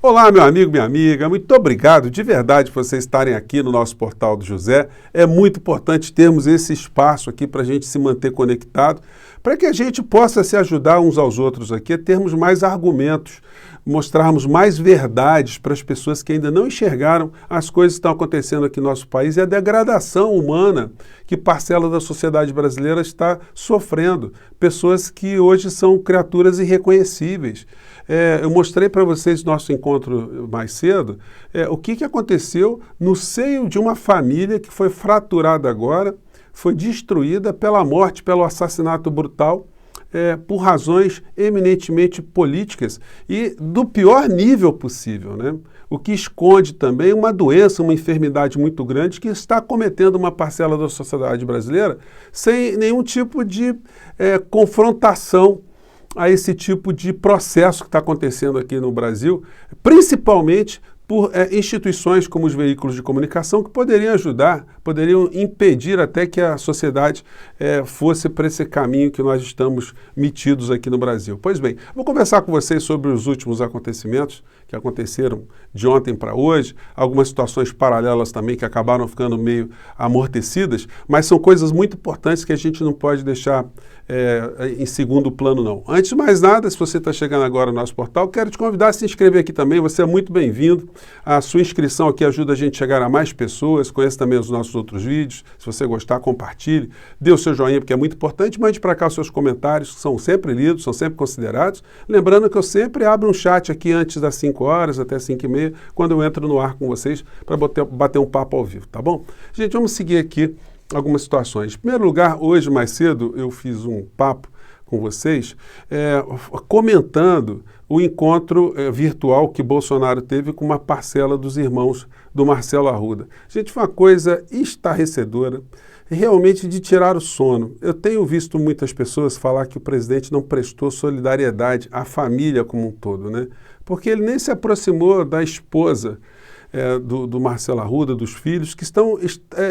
Olá, meu amigo, minha amiga, muito obrigado de verdade por vocês estarem aqui no nosso Portal do José. É muito importante termos esse espaço aqui para a gente se manter conectado, para que a gente possa se ajudar uns aos outros aqui, a termos mais argumentos, mostrarmos mais verdades para as pessoas que ainda não enxergaram as coisas que estão acontecendo aqui no nosso país e a degradação humana que parcela da sociedade brasileira está sofrendo. Pessoas que hoje são criaturas irreconhecíveis. Eu mostrei para vocês no nosso encontro mais cedo o que aconteceu no seio de uma família que foi fraturada agora, foi destruída pela morte, pelo assassinato brutal, por razões eminentemente políticas e do pior nível possível, né? O que esconde também uma doença, uma enfermidade muito grande que está acometendo uma parcela da sociedade brasileira sem nenhum tipo de confrontação a esse tipo de processo que está acontecendo aqui no Brasil, principalmente por instituições como os veículos de comunicação que poderiam ajudar, poderiam impedir até que a sociedade fosse para esse caminho que nós estamos metidos aqui no Brasil. Pois bem, vou conversar com vocês sobre os últimos acontecimentos que aconteceram de ontem para hoje, algumas situações paralelas também que acabaram ficando meio amortecidas, mas são coisas muito importantes que a gente não pode deixar em segundo plano, não. Antes de mais nada, se você está chegando agora no nosso portal, quero te convidar a se inscrever aqui também, você é muito bem-vindo. A sua inscrição aqui ajuda a gente a chegar a mais pessoas, conheça também os nossos outros vídeos, se você gostar, compartilhe, dê o seu joinha porque é muito importante, mande para cá os seus comentários, que são sempre lidos, são sempre considerados. Lembrando que eu sempre abro um chat aqui antes das 5 horas, até 5h30, quando eu entro no ar com vocês, para bater um papo ao vivo, tá bom? Gente, vamos seguir aqui algumas situações. Em primeiro lugar, hoje mais cedo, eu fiz um papo com vocês, comentando o encontro virtual que Bolsonaro teve com uma parcela dos irmãos do Marcelo Arruda. Gente, foi uma coisa estarrecedora, realmente de tirar o sono. Eu tenho visto muitas pessoas falar que o presidente não prestou solidariedade à família como um todo, né? Porque ele nem se aproximou da esposa do Marcelo Arruda, dos filhos, que estão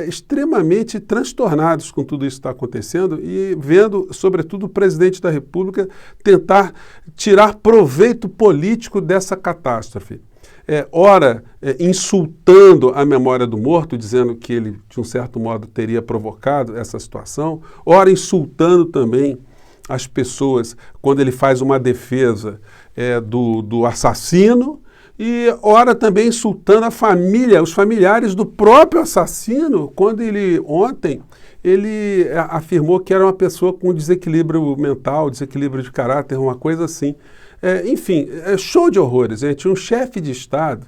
extremamente transtornados com tudo isso que está acontecendo e vendo, sobretudo, o presidente da República tentar tirar proveito político dessa catástrofe. Ora insultando a memória do morto, dizendo que ele, de um certo modo, teria provocado essa situação, ora insultando também as pessoas quando ele faz uma defesa do assassino, e ora também insultando a família, os familiares do próprio assassino, quando ontem ele afirmou que era uma pessoa com desequilíbrio mental, desequilíbrio de caráter, uma coisa assim. Enfim, show de horrores, gente. Um chefe de Estado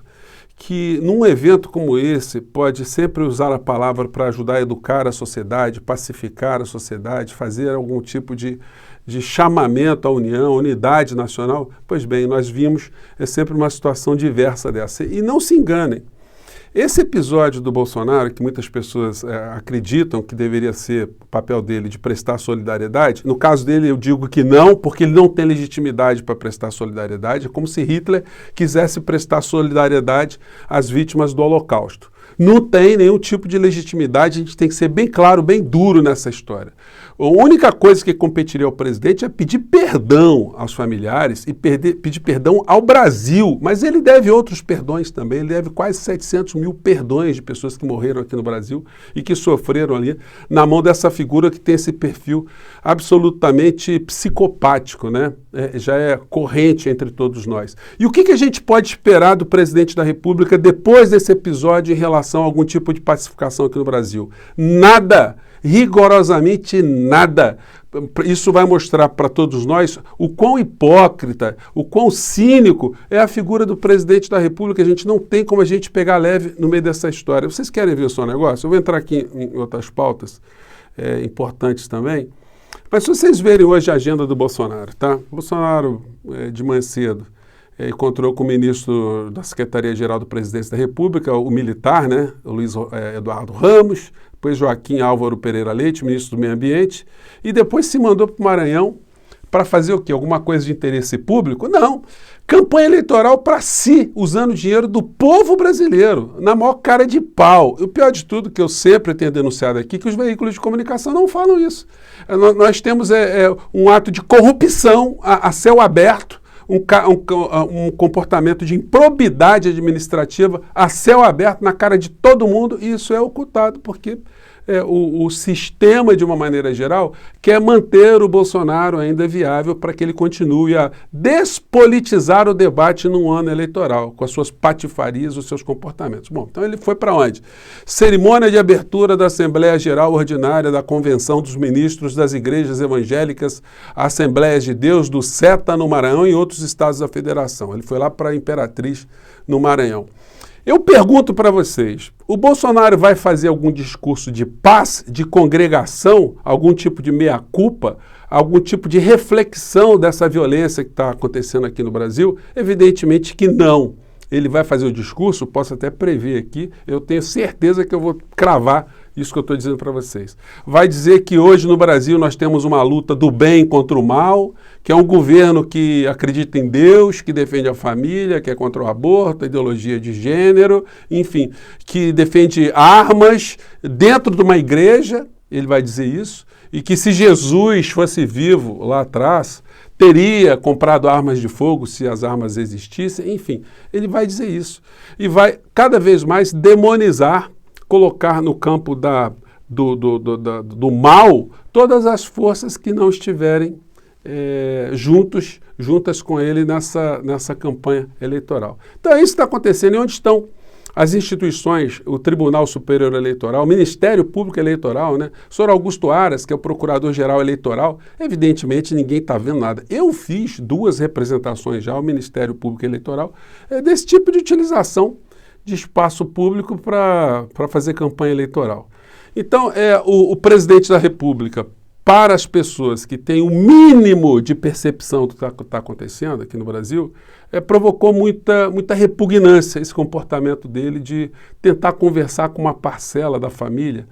que num evento como esse pode sempre usar a palavra para ajudar a educar a sociedade, pacificar a sociedade, fazer algum tipo de chamamento à união, unidade nacional, pois bem, nós vimos sempre uma situação diversa dessa. E não se enganem, esse episódio do Bolsonaro, que muitas pessoas acreditam que deveria ser o papel dele de prestar solidariedade, no caso dele eu digo que não, porque ele não tem legitimidade para prestar solidariedade, é como se Hitler quisesse prestar solidariedade às vítimas do Holocausto. Não tem nenhum tipo de legitimidade, a gente tem que ser bem claro, bem duro nessa história. A única coisa que competiria ao presidente é pedir perdão aos familiares e pedir perdão ao Brasil, mas ele deve outros perdões também, ele deve quase 700 mil perdões de pessoas que morreram aqui no Brasil e que sofreram ali na mão dessa figura que tem esse perfil absolutamente psicopático, né? Já é corrente entre todos nós. E o que a gente pode esperar do presidente da República depois desse episódio em relação a algum tipo de pacificação aqui no Brasil? Nada! Rigorosamente nada. Isso vai mostrar para todos nós o quão hipócrita, o quão cínico é a figura do presidente da República. A gente não tem como a gente pegar leve no meio dessa história. Vocês querem ver o seu negócio? Eu vou entrar aqui em outras pautas importantes também. Mas se vocês verem hoje a agenda do Bolsonaro, tá? Bolsonaro, de manhã cedo, encontrou com o ministro da Secretaria-Geral da Presidência da República, o militar, né? O Luiz Eduardo Ramos, depois Joaquim Álvaro Pereira Leite, ministro do Meio Ambiente, e depois se mandou para o Maranhão para fazer o quê? Alguma coisa de interesse público? Não. Campanha eleitoral para si, usando o dinheiro do povo brasileiro, na maior cara de pau. E o pior de tudo, que eu sempre tenho denunciado aqui, que os veículos de comunicação não falam isso. Nós temos um ato de corrupção a céu aberto, um comportamento de improbidade administrativa a céu aberto na cara de todo mundo, e isso é ocultado porque o sistema, de uma maneira geral, quer manter o Bolsonaro ainda viável para que ele continue a despolitizar o debate num ano eleitoral, com as suas patifarias, os seus comportamentos. Bom, então ele foi para onde? Cerimônia de abertura da Assembleia Geral Ordinária da Convenção dos Ministros das Igrejas Evangélicas, Assembleias de Deus do SETA no Maranhão e outros estados da Federação. Ele foi lá para a Imperatriz, no Maranhão. Eu pergunto para vocês, o Bolsonaro vai fazer algum discurso de paz, de congregação, algum tipo de meia-culpa, algum tipo de reflexão dessa violência que está acontecendo aqui no Brasil? Evidentemente que não. Ele vai fazer o discurso, posso até prever aqui, eu tenho certeza que eu vou cravar isso que eu estou dizendo para vocês. Vai dizer que hoje no Brasil nós temos uma luta do bem contra o mal, que é um governo que acredita em Deus, que defende a família, que é contra o aborto, a ideologia de gênero, enfim, que defende armas dentro de uma igreja, ele vai dizer isso, e que se Jesus fosse vivo lá atrás, teria comprado armas de fogo se as armas existissem, enfim, ele vai dizer isso. E vai cada vez mais demonizar, colocar no campo do mal todas as forças que não estiverem juntas com ele nessa campanha eleitoral. Então é isso que está acontecendo. E onde estão as instituições, o Tribunal Superior Eleitoral, o Ministério Público Eleitoral, né? O senhor Augusto Aras, que é o Procurador-Geral Eleitoral, evidentemente ninguém está vendo nada. Eu fiz 2 representações já ao Ministério Público Eleitoral desse tipo de utilização de espaço público para fazer campanha eleitoral. Então, o presidente da República, para as pessoas que têm o mínimo de percepção do que está acontecendo aqui no Brasil, provocou muita repugnância esse comportamento dele de tentar conversar com uma parcela da família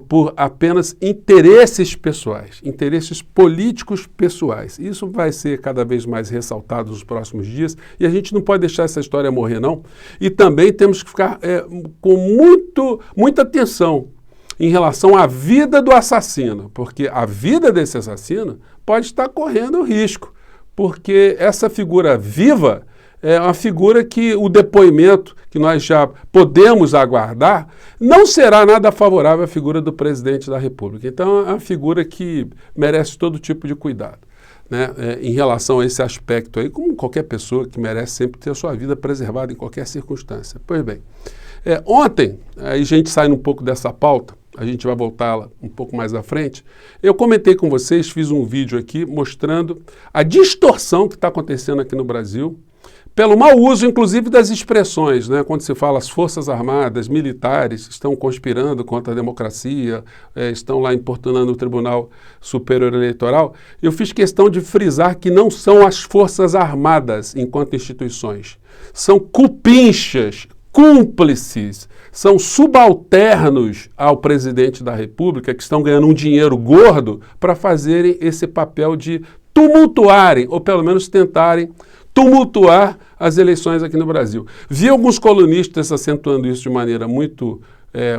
por apenas interesses pessoais, interesses políticos pessoais. Isso vai ser cada vez mais ressaltado nos próximos dias e a gente não pode deixar essa história morrer, não. E também temos que ficar com muita atenção em relação à vida do assassino, porque a vida desse assassino pode estar correndo risco, porque essa figura viva é uma figura que o depoimento que nós já podemos aguardar não será nada favorável à figura do presidente da República. Então é uma figura que merece todo tipo de cuidado, né, em relação a esse aspecto aí, como qualquer pessoa que merece sempre ter a sua vida preservada em qualquer circunstância. Pois bem, ontem, aí a gente sai um pouco dessa pauta, a gente vai voltá-la um pouco mais à frente, eu comentei com vocês, fiz um vídeo aqui mostrando a distorção que está acontecendo aqui no Brasil, pelo mau uso, inclusive, das expressões, né? Quando se fala as Forças Armadas, militares, estão conspirando contra a democracia, estão lá importunando o Tribunal Superior Eleitoral, eu fiz questão de frisar que não são as Forças Armadas enquanto instituições, são cupinchas, cúmplices, são subalternos ao presidente da República que estão ganhando um dinheiro gordo para fazerem esse papel de tumultuarem, ou pelo menos tentarem tumultuar as eleições aqui no Brasil. Vi alguns colunistas acentuando isso de maneira muito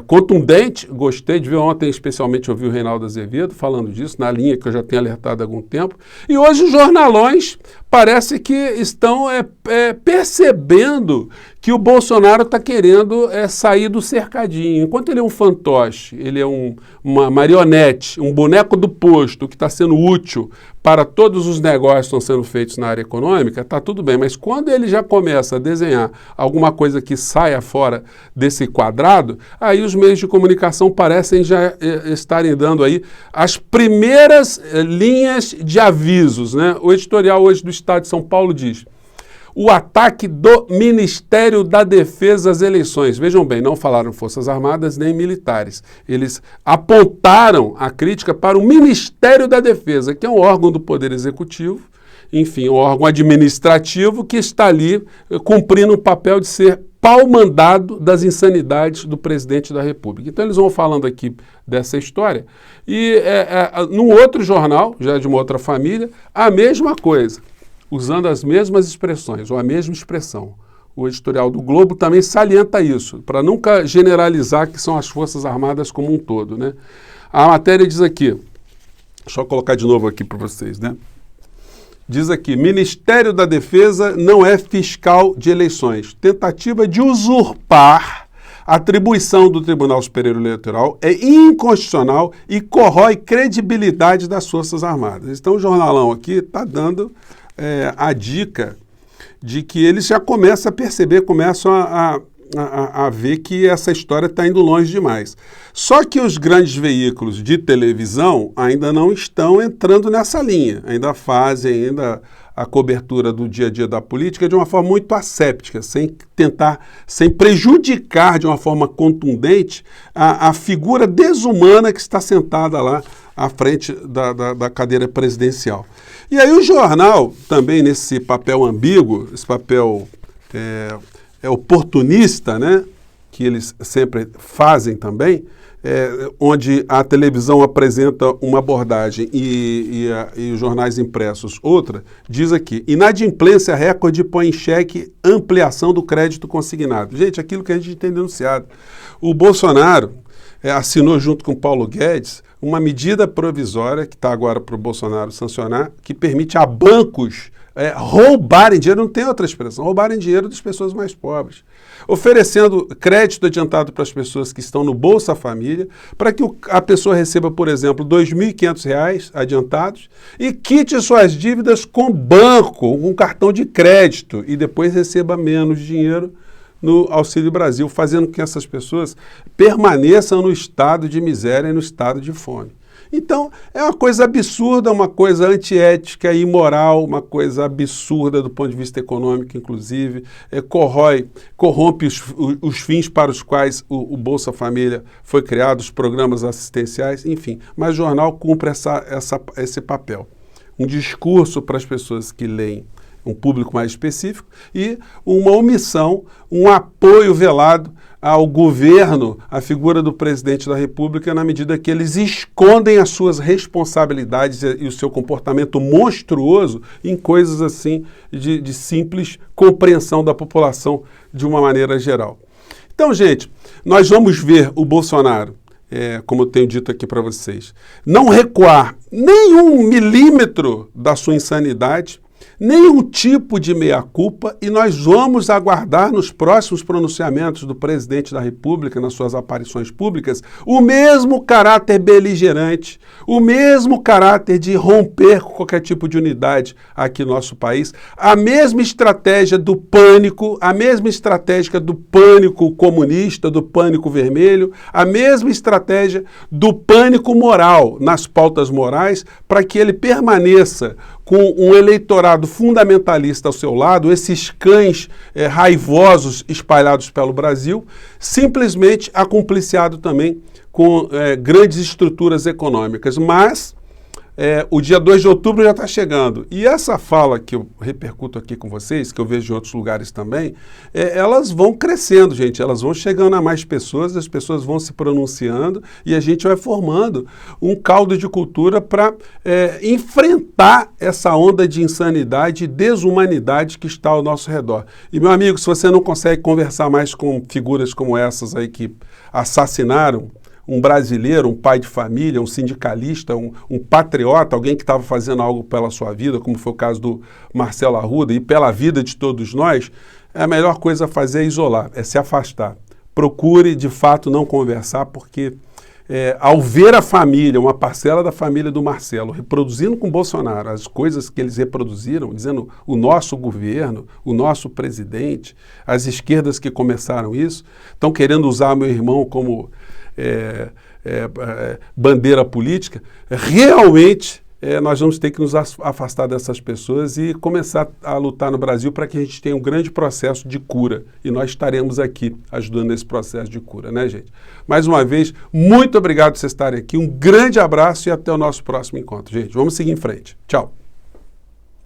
contundente, gostei de ver ontem, especialmente ouvi o Reinaldo Azevedo falando disso, na linha que eu já tenho alertado há algum tempo, e hoje os jornalões parece que estão percebendo que o Bolsonaro está querendo sair do cercadinho. Enquanto ele é um fantoche, ele é uma marionete, um boneco do posto que está sendo útil para todos os negócios que estão sendo feitos na área econômica, está tudo bem. Mas quando ele já começa a desenhar alguma coisa que saia fora desse quadrado, aí os meios de comunicação parecem já estarem dando aí as primeiras linhas de avisos, né? O editorial hoje do Estado de São Paulo diz: o ataque do Ministério da Defesa às eleições. Vejam bem, não falaram Forças Armadas nem militares. Eles apontaram a crítica para o Ministério da Defesa, que é um órgão do Poder Executivo, enfim, um órgão administrativo que está ali cumprindo o papel de ser pau-mandado das insanidades do presidente da República. Então eles vão falando aqui dessa história e num outro jornal, já de uma outra família, a mesma coisa, usando as mesmas expressões, ou a mesma expressão. O editorial do Globo também salienta isso, para nunca generalizar que são as Forças Armadas como um todo, né? A matéria diz aqui, deixa eu colocar de novo aqui para vocês, né? Diz aqui, Ministério da Defesa não é fiscal de eleições. Tentativa de usurpar a atribuição do Tribunal Superior Eleitoral é inconstitucional e corrói credibilidade das Forças Armadas. Então o jornalão aqui está dando a dica de que eles já começam a perceber, começam a ver que essa história está indo longe demais. Só que os grandes veículos de televisão ainda não estão entrando nessa linha, ainda fazem a cobertura do dia a dia da política de uma forma muito asséptica, sem prejudicar de uma forma contundente a figura desumana que está sentada lá à frente da cadeira presidencial. E aí o jornal, também nesse papel ambíguo, esse papel oportunista, né, que eles sempre fazem também, onde a televisão apresenta uma abordagem e os jornais impressos outra, diz aqui, inadimplência recorde põe em xeque ampliação do crédito consignado. Gente, aquilo que a gente tem denunciado. O Bolsonaro assinou junto com o Paulo Guedes uma medida provisória, que está agora para o Bolsonaro sancionar, que permite a bancos roubarem dinheiro, não tem outra expressão, roubarem dinheiro das pessoas mais pobres, oferecendo crédito adiantado para as pessoas que estão no Bolsa Família, para que a pessoa receba, por exemplo, R$ 2.500 adiantados e quite suas dívidas com banco, com cartão de crédito, e depois receba menos dinheiro no Auxílio Brasil, fazendo com que essas pessoas permaneçam no estado de miséria e no estado de fome. Então, é uma coisa absurda, uma coisa antiética, imoral, uma coisa absurda do ponto de vista econômico, inclusive, corrompe os fins para os quais o Bolsa Família foi criado, os programas assistenciais, enfim. Mas o jornal cumpre esse papel. Um discurso para as pessoas que leem, um público mais específico, e uma omissão, um apoio velado ao governo, à figura do presidente da República, na medida que eles escondem as suas responsabilidades e o seu comportamento monstruoso em coisas assim de simples compreensão da população de uma maneira geral. Então, gente, nós vamos ver o Bolsonaro, como eu tenho dito aqui para vocês, não recuar nem 1 milímetro da sua insanidade, nenhum tipo de meia-culpa, e nós vamos aguardar nos próximos pronunciamentos do presidente da República, nas suas aparições públicas, o mesmo caráter beligerante, o mesmo caráter de romper com qualquer tipo de unidade aqui no nosso país, a mesma estratégia do pânico, a mesma estratégia do pânico comunista, do pânico vermelho, a mesma estratégia do pânico moral nas pautas morais, para que ele permaneça com um eleitorado fundamentalista ao seu lado, esses cães raivosos espalhados pelo Brasil, simplesmente acompliciado também com grandes estruturas econômicas. Mas o dia 2 de outubro já está chegando. E essa fala que eu repercuto aqui com vocês, que eu vejo em outros lugares também, elas vão crescendo, gente. Elas vão chegando a mais pessoas, as pessoas vão se pronunciando e a gente vai formando um caldo de cultura para enfrentar essa onda de insanidade e desumanidade que está ao nosso redor. E, meu amigo, se você não consegue conversar mais com figuras como essas aí que assassinaram um brasileiro, um pai de família, um sindicalista, um patriota, alguém que estava fazendo algo pela sua vida, como foi o caso do Marcelo Arruda, e pela vida de todos nós, a melhor coisa a fazer é isolar, é se afastar. Procure, de fato, não conversar, porque ao ver a família, uma parcela da família do Marcelo, reproduzindo com Bolsonaro as coisas que eles reproduziram, dizendo o nosso governo, o nosso presidente, as esquerdas que começaram isso, estão querendo usar meu irmão como bandeira política, realmente nós vamos ter que nos afastar dessas pessoas e começar a lutar no Brasil para que a gente tenha um grande processo de cura. E nós estaremos aqui ajudando nesse processo de cura, né, gente? Mais uma vez, muito obrigado por vocês estarem aqui. Um grande abraço e até o nosso próximo encontro, gente. Vamos seguir em frente. Tchau.